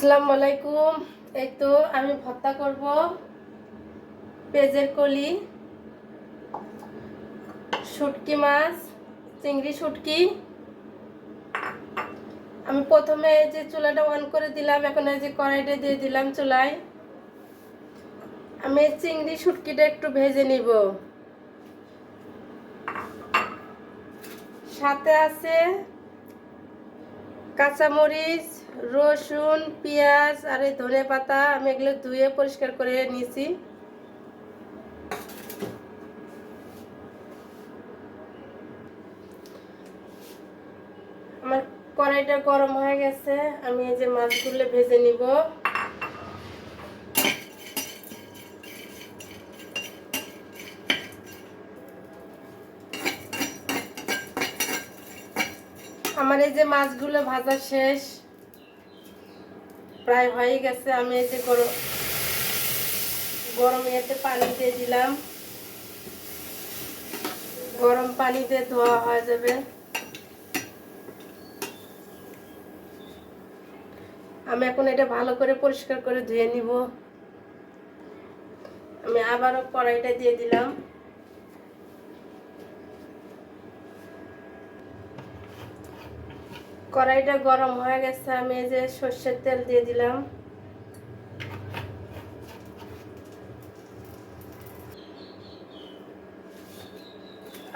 আসসালামু আলাইকুম। এই তো আমি ভর্তা করব পেঁয়াজের কলি, শুটকি মাছ, চিংড়ি শুটকি। আমি প্রথমে এই যে চুলাটা অন করে দিলাম, এখন এই যে কড়াইটা দিয়ে দিলাম চুলায়। আমি চিংড়ি শুটকিটা একটু ভেজে নিব। সাথে আছে কাঁচামরিচ, রসুন, পেঁয়াজ আর এই ধনে পাতা। আমি এগুলো ধুয়ে পরিষ্কার করে নিয়েছি। আমার কড়াইটা গরম হয়ে গেছে, আমি এই যে মাছগুলো ভেজে নিব। আমার এই যে মাছগুলো ভাজা শেষ, প্রায় হয়ে গেছে। আমি এই যে গরম ইয়েতে পানি দিয়ে দিলাম, গরম পানি দিয়ে ধোয়া হয়ে যাবে। আমি এখন এটা ভালো করে পরিষ্কার করে ধুয়ে নিব। আমি আবারও কড়াইটা দিয়ে দিলাম। কড়াইটা গরম হয়ে গেছে, আমি এই যে সর্ষের তেল দিয়ে দিলাম।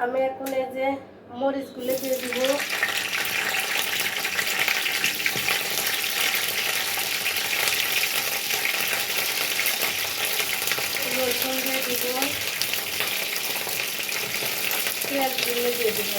আমি এখন এই যে মরিচগুলো দিয়ে দিব। রসুন দিয়ে দিব, পেঁয়াজগুলো দিয়ে দিব।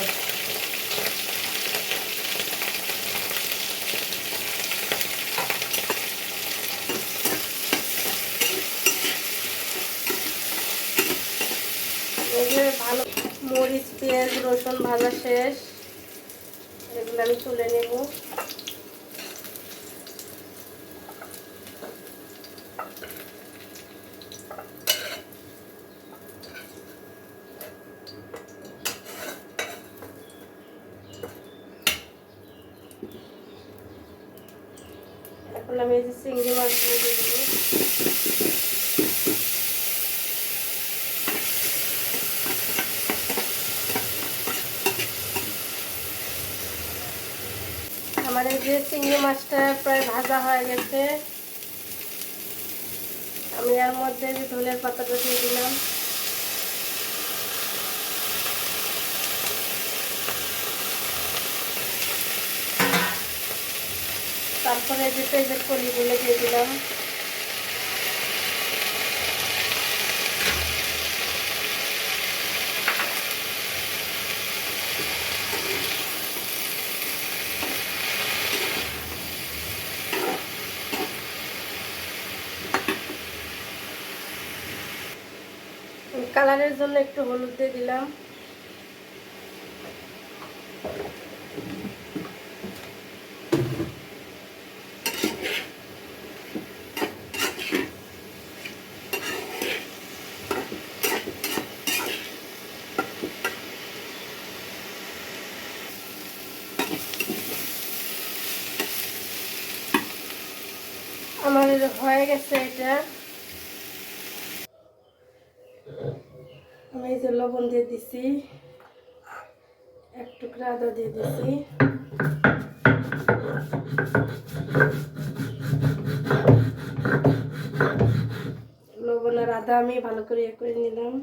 ভালো মরিচ, পেঁয়াজ, রসুন ভাজা শেষ, এগুলো আমি তুলে নেব। এখন আমি এই যে চিংড়ি মাছগুলো দিয়ে দেবো। আমার এই যে চিংড়ি মাছটা প্রায় ভাজা হয়ে গেছে, আমি এর মধ্যে যে ধনের পাতাটা দিয়ে দিলাম। তারপরে যে পেঁয়াজের কলিগুলো দিয়ে দিলাম। কালারের জন্য একটু হলুদ দিয়ে দিলাম। আমার হয়ে গেছে এটা। আমি এই যে লবণ দিয়ে দিছি, এক টুকরা আদা দিয়ে দিছি। লবণ আর আদা আমি ভালো করে করে নিলাম।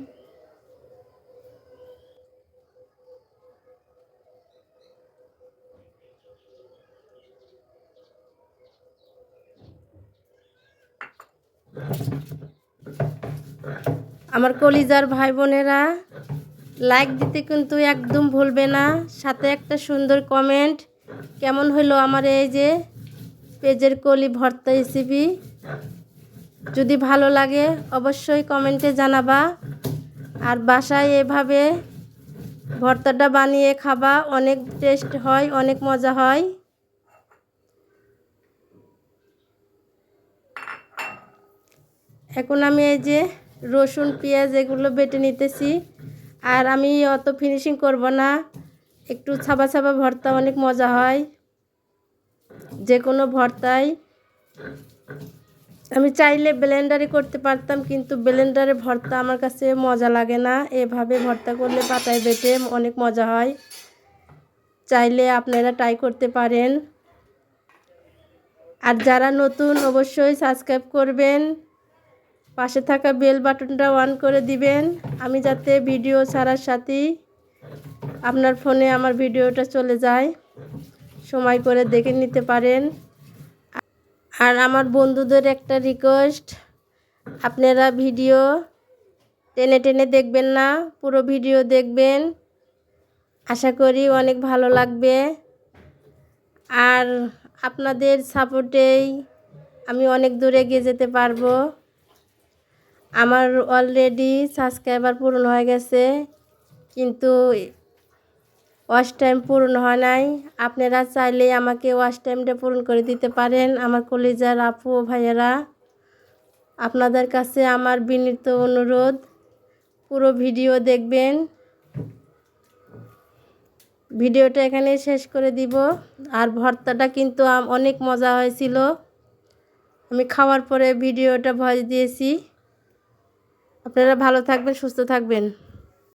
আমার কলিজার ভাই বোনেরা, লাইক দিতে কিন্তু একদম ভুলবে না, সাথে একটা সুন্দর কমেন্ট। কেমন হলো আমার এই যে পেঁয়াজের কলি ভর্তা রেসিপি? যদি ভালো লাগে অবশ্যই কমেন্টে জানাবা। আর বাসায় এভাবে ভর্তাটা বানিয়ে খাবা, অনেক টেস্ট হয়, অনেক মজা হয়। এখন আমি এই যে রসুন, পেঁয়াজ এগুলো বেটে নিতেছি। আর আমি অত ফিনিশিং করব না, একটু ছাবা ছাবা ভর্তা অনেক মজা হয় যে কোনো ভর্তায়। আমি চাইলে ব্লেন্ডারে করতে পারতাম, কিন্তু ব্লেন্ডারে ভর্তা আমার কাছে মজা লাগে না। এভাবে ভর্তা করলে পাটায় বেটে অনেক মজা হয়। চাইলে আপনারা ট্রাই করতে পারেন। আর যারা নতুন অবশ্যই সাবস্ক্রাইব করবেন, পাশে থাকা বেল বাটনটা অন করে দিবেন, আমি যাতে ভিডিও ছাড়ার সাথেই আপনার ফোনে আমার ভিডিওটা চলে যায়, সময় করে দেখে নিতে পারেন। আর আমার বন্ধুদের একটা রিকোয়েস্ট, আপনারা ভিডিও টেনে টেনে দেখবেন না, পুরো ভিডিও দেখবেন। আশা করি অনেক ভালো লাগবে। আর আপনাদের সাপোর্টেই আমি অনেক দূরে এগিয়ে যেতে পারবো। আমার অলরেডি সাবস্ক্রাইবার পূরণ হয়ে গেছে, কিন্তু ওয়াচ টাইম পূরণ হয় নাই। আপনারা চাইলে আমাকে ওয়াচ টাইমটা পূরণ করে দিতে পারেন। আমার কলিজার আপু ও ভাইয়েরা, আপনাদের কাছে আমার বিনীত অনুরোধ, পুরো ভিডিও দেখবেন। ভিডিওটা এখানে শেষ করে দিব। আর ভর্তাটা কিন্তু অনেক মজা হয়েছিল। আমি খাওয়ার পরে ভিডিওটা ভয়েস দিয়েছি। আপনারা ভালো থাকবেন, সুস্থ থাকবেন।